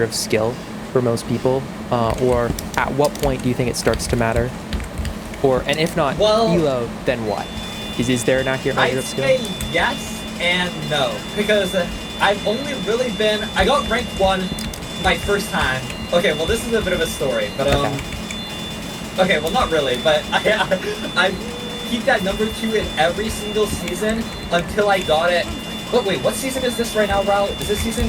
measure of skill for most people, or at what point do you think it starts to matter? And if not elo, then what? Is there an accurate measure of skill? I'd say yes and no, because I've only really been, I got rank 1 my first time. Okay, well this is a bit of a story, but okay, well not really, but I peaked at number 2 in every single season until I got it. But wait, what season is this right now, Raul? Is this season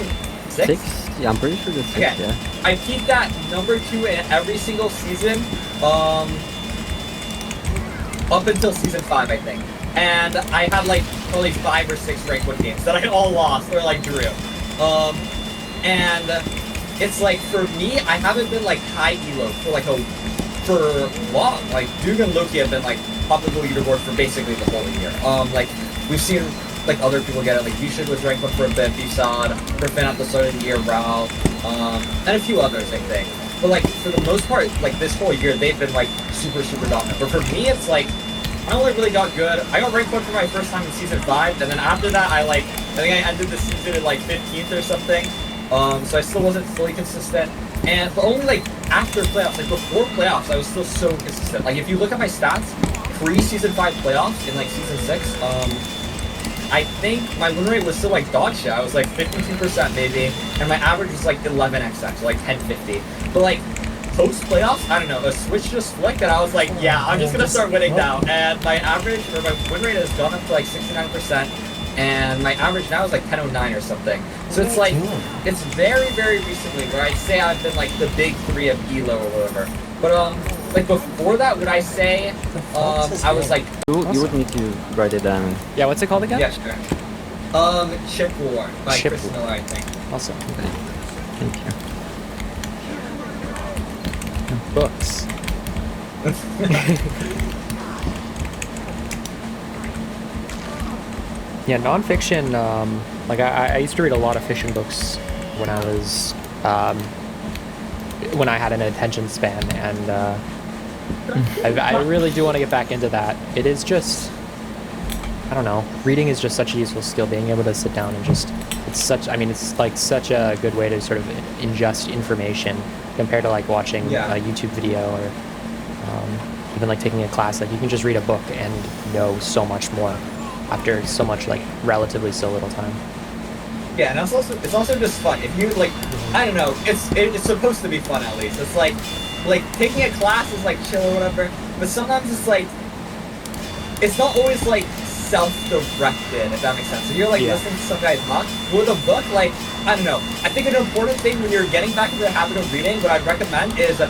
6? 6? Yeah, I'm pretty sure it's 6, okay. Yeah. I peaked at number 2 in every single season, up until season 5, I think. And I had like probably 5 or 6 rank 1 games that I all lost or like drew. And it's like for me, I haven't been like high elo for long. Like Duke and Loki have been like top of the leaderboard for basically the whole year. Like we've seen like other people get it. Like Vishad was ranked 1 for a bit, Vishad, Griffin at the start of the year, Raul, and a few others I think. But like for the most part, like this whole year, they've been like super dominant. But for me, it's like I only really got good. I got ranked 1 for my first time in season 5, and then after that, I think I ended the season at like 15th or something. So I still wasn't fully consistent. But only like after playoffs, like before playoffs, I was still so consistent. Like if you look at my stats pre-season 5 playoffs in like season 6, I think my win rate was still like dog shit. I was like 52% maybe, and my average was like 11xx, like 1050. But like post playoffs, I don't know, a switch just flicked, and I was like, yeah, I'm just gonna start winning now. And my average or my win rate has gone up to like 69%, and my average now is like 1009 or something. So it's like it's very recently where I'd say I've been like the big 3 of elo or whatever. But like before that, would I say I was like you would need to write it down. Yeah, what's it called again? Yeah, sure. Chip War by Chip Chris Miller, I think. Awesome. Okay. Thank you. Books. Yeah, nonfiction. Like I used to read a lot of fiction books when I was when I had an attention span, and I really do want to get back into that. It is just, I don't know, reading is just such a useful skill. Being able to sit down and just, it's like such a good way to sort of ingest information compared to like watching a YouTube video or even like taking a class. Like you can just read a book and know so much more after so much like relatively so little time. Yeah, and it's also just fun. If you like, I don't know, it's supposed to be fun at least. It's like taking a class is like chill or whatever, but sometimes it's like it's not always like self-directed, if that makes sense. So you're like listening to some guy talk. With a book, like, I don't know. I think an important thing when you're getting back into the habit of reading, what I'd recommend is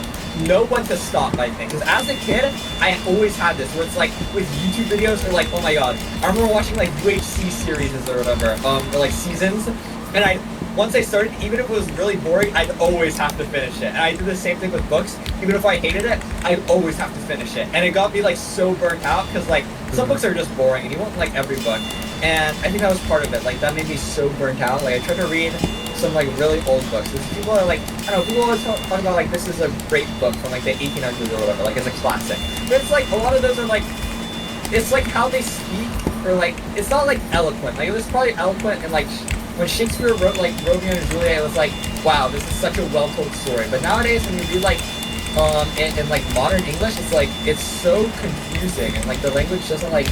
know when to stop, I think. Because as a kid, I always had this, where it's like, with YouTube videos, or like, oh my god, I remember watching like UHC series or whatever, or like seasons, and once I started, even if it was really boring, I'd always have to finish it. And I did the same thing with books. Even if I hated it, I'd always have to finish it. And it got me like so burnt out, because like, some books are just boring, and you won't like every book. And I think that was part of it. Like, that made me so burnt out. Like, I tried to read some like really old books. People are like, I don't know, people always talk about like, this is a great book from like the 1800s or whatever, like it's a classic. But it's like, a lot of those are like, it's like how they speak, or like, it's not like eloquent. Like, it was probably eloquent, and like, when Shakespeare wrote like Romeo and Juliet, it was like, wow, this is such a well-told story. But nowadays, when you read like, in like modern English, it's like, it's so confusing, and like the language doesn't like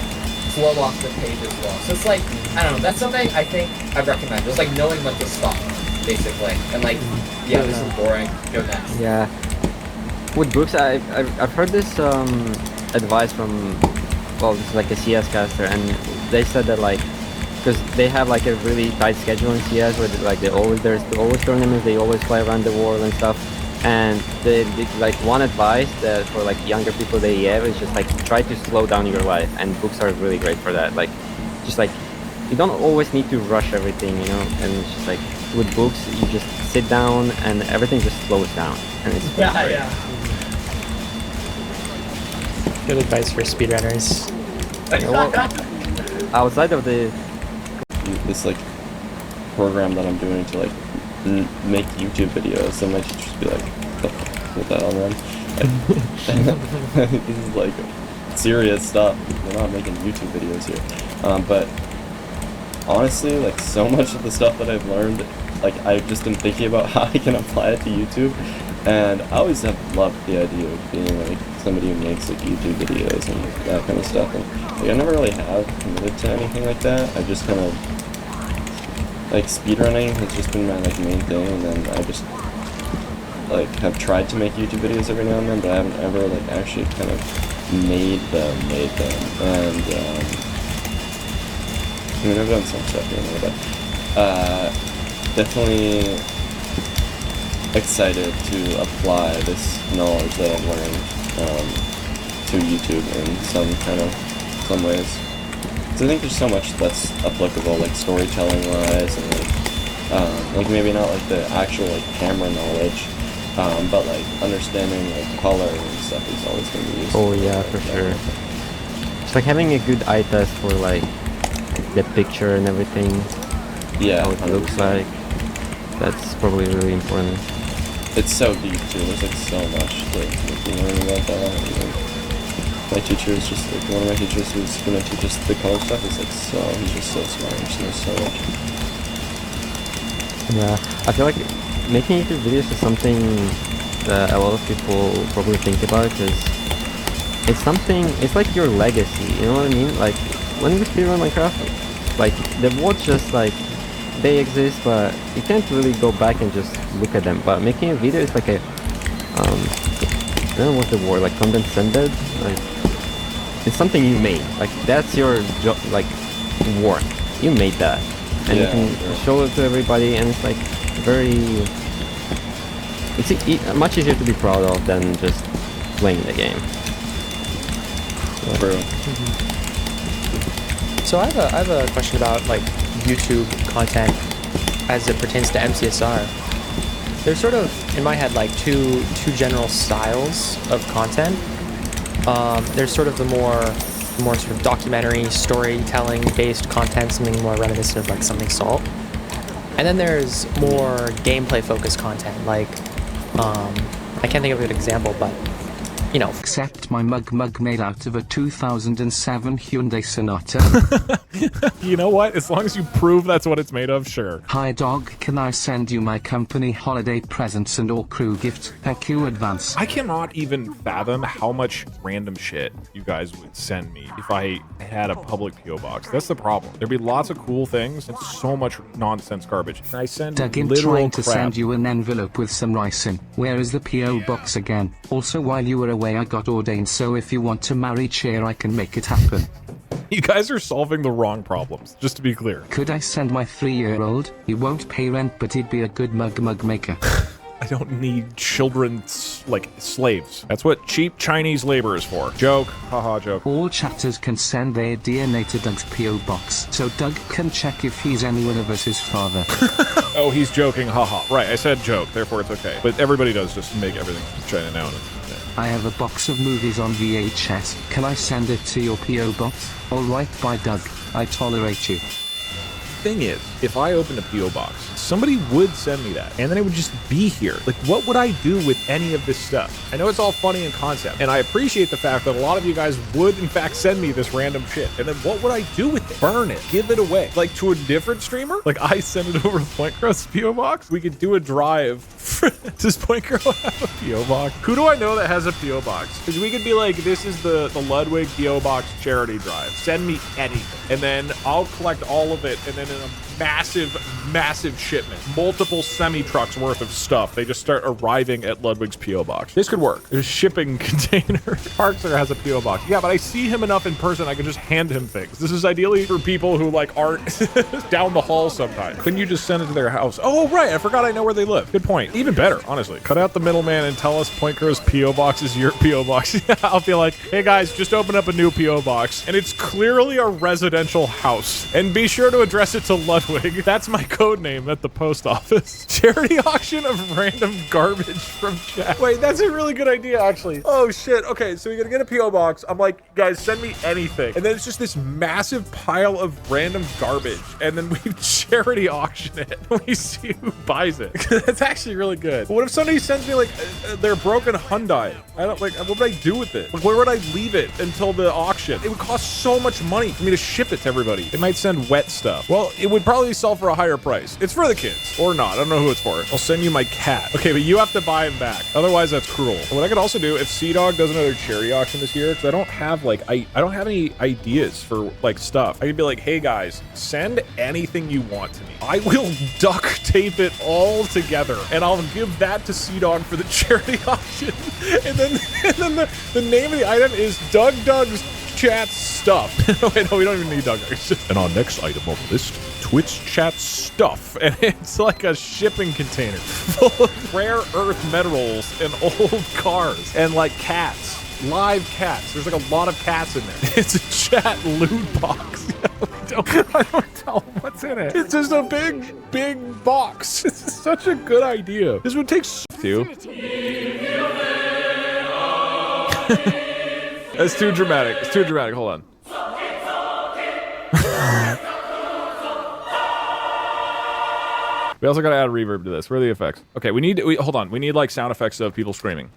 flow off the page as well. So it's like, I don't know, that's something I think I'd recommend. Just like knowing when to stop, basically. And like, yeah, this is boring, go next. Yeah. With books, I've heard this advice from, well, this is like a CS caster, and they said that like, because they have like a really tight schedule in CS where like there's always tournaments, they always fly around the world and stuff. And they like one advice that for like younger people they have is just like try to slow down your life, and books are really great for that. Like, just like you don't always need to rush everything, you know. And it's just like with books, you just sit down and everything just slows down, and it's great. Yeah. Good advice for speedrunners. You know, outside of this like program that I'm doing to like make YouTube videos, and my teachers be like, what the hell, man? Like, this is like serious stuff. We're not making YouTube videos here. But honestly, like, so much of the stuff that I've learned like I've just been thinking about how I can apply it to YouTube, and I always have loved the idea of being like somebody who makes like YouTube videos and that kind of stuff. And like I never really have committed to anything like that. I've just kind of like speedrunning has just been my like main thing, and then I just like have tried to make YouTube videos every now and then, but I haven't ever like actually kind of made them. And I mean, I've done some stuff here and there, but definitely excited to apply this knowledge that I've learned to YouTube in some ways. So I think there's so much that's applicable, like storytelling wise, and like maybe not like the actual like camera knowledge, but like understanding like color and stuff is always going to be useful. Oh yeah, for sure. It's like having a good eye test for like the picture and everything. Yeah, how it looks 100%. like. That's probably really important. It's so deep too. There's like so much to learn about that. And, like, my teacher is just like one of my teachers who's gonna teach us the color stuff. Is like he's just so smart. He just knows so much. Yeah, I feel like making YouTube videos is something that a lot of people probably think about, because it's like your legacy, you know what I mean? Like, when we speedrun Minecraft, like, the VODs just like, they exist, but you can't really go back and just look at them. But making a video is like a, I don't know what's the word, like condescended, like, it's something you made, like, that's your job, like, work, you made that. And Yeah, you can show it to everybody, and it's like very... It's much easier to be proud of than just playing the game. True. So I have a question about like YouTube content as it pertains to MCSR. There's sort of in my head like two general styles of content. There's sort of the more sort of documentary storytelling based content, something more reminiscent of like something Salt. And then there's more gameplay focused content, like I can't think of a good example, but you know. Except my mug made out of a 2007 Hyundai Sonata. You know what? As long as you prove that's what it's made of, sure. Hi dog, can I send you my company holiday presents and all crew gifts? Thank you advance. I cannot even fathom how much random shit you guys would send me if I had a public PO box. That's the problem. There'd be lots of cool things and so much nonsense garbage. And I send Doug, I'm literal trying to crap. send you an envelope with some rice in. Where is the PO box again? Also, while you were away I got ordained, so if you want to marry Chair I can make it happen. You guys are solving the wrong problems, just to be clear. Could I send my 3-year-old? He won't pay rent, but he'd be a good mug maker. I don't need children like slaves. That's what cheap Chinese labor is for. Joke. Haha, joke. All chatters can send their DNA to Doug's PO box, so Doug can check if he's any one of us his father. Oh, he's joking. Haha. Right, I said joke, therefore it's okay. But everybody does just make everything from China now. I have a box of movies on VHS. Can I send it to your PO box? Alright, bye Doug. I tolerate you. Thing is, if I opened a PO box, somebody would send me that, and then it would just be here. Like, what would I do with any of this stuff? I know it's all funny in concept, and I appreciate the fact that a lot of you guys would, in fact, send me this random shit. And then what would I do with it? Burn it. Give it away. Like, to a different streamer? Like, I send it over to PointGrow's PO box? We could do a drive. Does PointGrow have a PO box? Who do I know that has a PO box? Because we could be like, this is the Ludwig PO box charity drive. Send me anything. And then I'll collect all of it, and then in a massive shipment, multiple semi-trucks worth of stuff, they just start arriving at Ludwig's PO box. This could work. There's shipping container. Parkser has a PO box. Yeah, but I see him enough in person, I can just hand him things. This is ideally for people who like aren't down the hall sometimes. Couldn't you just send it to their house? Oh, right, I forgot I know where they live. Good point. Even better, honestly. Cut out the middleman and tell us PointGrow's PO box is your PO box. I'll be like, hey guys, just open up a new PO box, and it's clearly a residential house. And be sure to address it to Ludwig. That's my code name at the post office. Charity auction of random garbage from chat. Wait, that's a really good idea, actually. Oh, shit. Okay, so we're gonna get a P.O. box. I'm like, guys, send me anything. And then it's just this massive pile of random garbage. And then we charity auction it. We see who buys it. That's actually really good. But what if somebody sends me, like, their broken Hyundai? I don't, like, what would I do with it? Like, where would I leave it until the auction? It would cost so much money for me to ship it to everybody. They might send wet stuff. Well, it would probably sell for a higher price price. It's for the kids. Or not. I don't know who it's for. I'll send you my cat. Okay, but you have to buy him back. Otherwise, that's cruel. What I could also do, if Sea-Dog does another charity auction this year, because I don't have, like, I don't have any ideas for, like, stuff. I could be like, hey, guys, send anything you want to me. I will duct tape it all together, and I'll give that to Sea-Dog for the charity auction. And then the name of the item is Doug's Chat Stuff. Wait, no, we don't even need Doug. And our next item on the list, Twitch Chat Stuff. And it's like a shipping container full of rare earth minerals and old cars and like cats. Live cats. There's like a lot of cats in there. It's a chat loot box. I don't know what's in it. It's just a big box. This is such a good idea. This would take to. That's too dramatic. It's too dramatic. Hold on. We also gotta add reverb to this. Where are the effects? Okay, hold on. We need like sound effects of people screaming.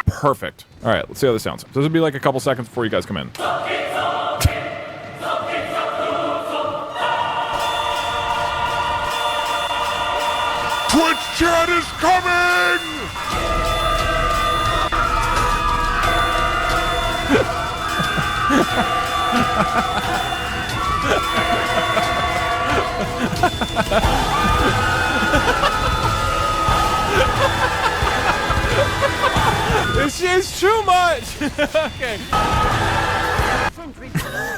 Perfect. All right, let's see how this sounds. So this would be like a couple seconds before you guys come in. Twitch chat is coming! This is too much! Okay.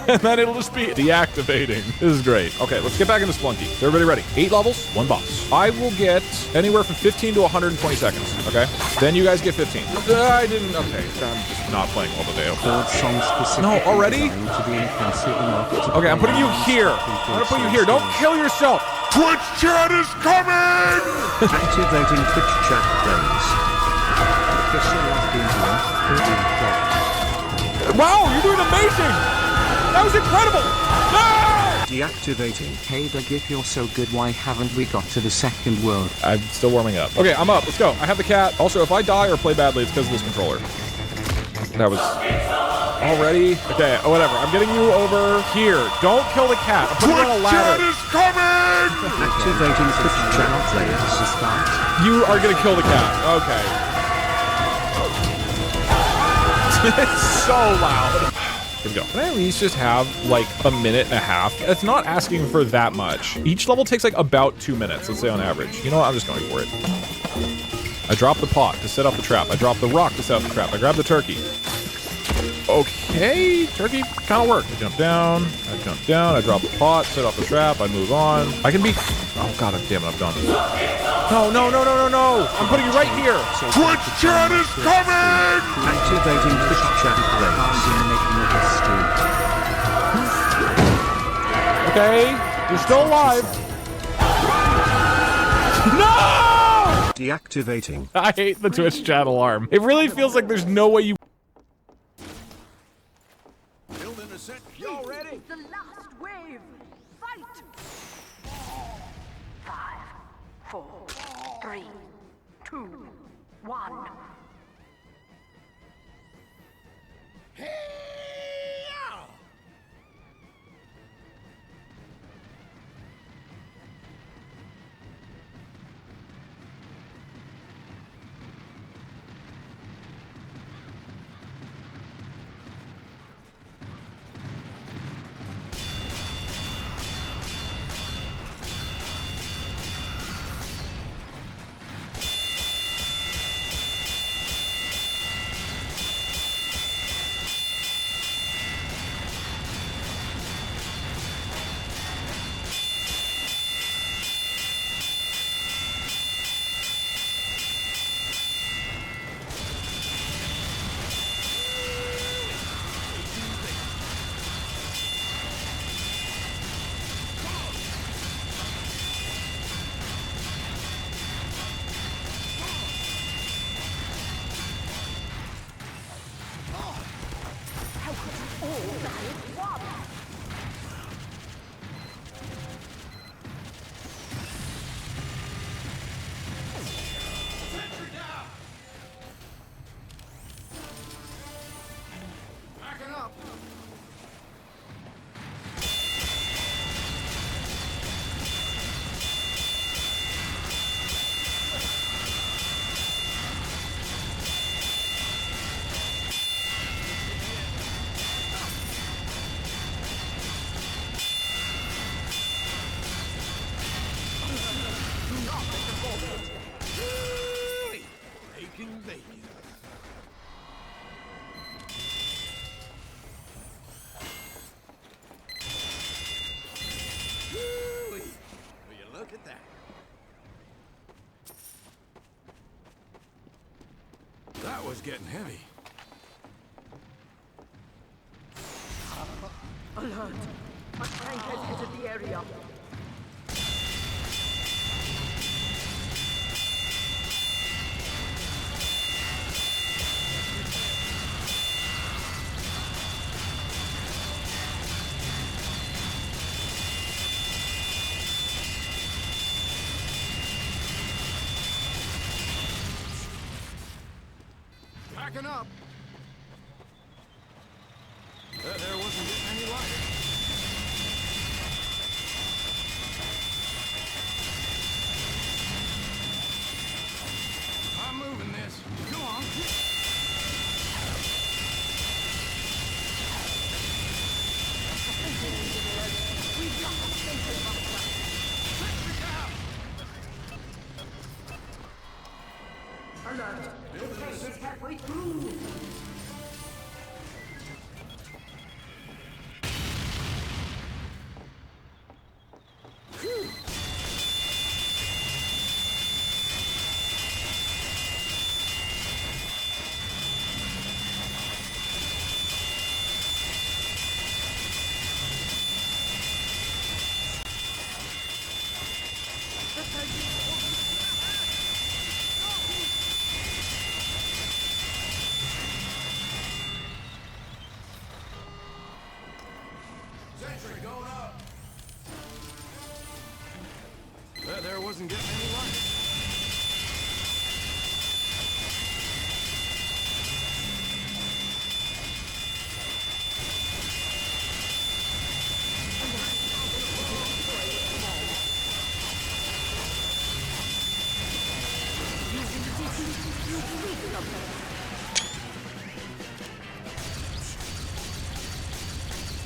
And then it'll just be deactivating. This is great. Okay, let's get back into Splunky. Is everybody ready? 8 levels, 1 boss. I will get anywhere from 15 to 120 seconds, okay? Then you guys get 15. I didn't, okay, I'm just not playing well today. No, already? Okay, I'm putting you here. I'm gonna put you here. Don't kill yourself. Twitch chat is coming! Activating Twitch chat plays. Wow, you're doing amazing! That was incredible! No! Deactivating. Hey Doug, if you're so good, why haven't we got to the second world? I'm still warming up. Okay, I'm up. Let's go. I have the cat. Also, if I die or play badly, it's because of this controller. That was... Already? Okay, whatever. I'm getting you over here. Don't kill the cat. I'm putting you on a ladder. Twitch chat is coming! Activating Twitch chat players to start. You are gonna kill the cat. Okay. It's so loud. Here we go. Can I at least just have like a minute and a half? It's not asking for that much. Each level takes like about 2 minutes, let's say on average. You know what? I'm just going for it. I drop the pot to set up the trap. I drop the rock to set up the trap. I grab the turkey. Okay, turkey kind of worked. I jump down, I drop the pot, set up the trap, I move on. I can be, oh god damn it, I'm done. No. I'm putting you right here. Twitch chat is coming! Activating Twitch chat plays. Okay, you're still alive. No! Deactivating. I hate the Twitch chat alarm. It really feels like there's no way you... Y'all ready? The last wave. Fight! 5, 4, 3, 2, 1. cooking bacon. Woo-wee! Will you look at that? That was getting heavy. Alert! A tank has entered the area. Packing up. There wasn't getting any lighter. I'm moving this. Go on. We've got a sentry buster. Alert! The place is halfway through! Sentry going up. There wasn't getting any lighter. Using the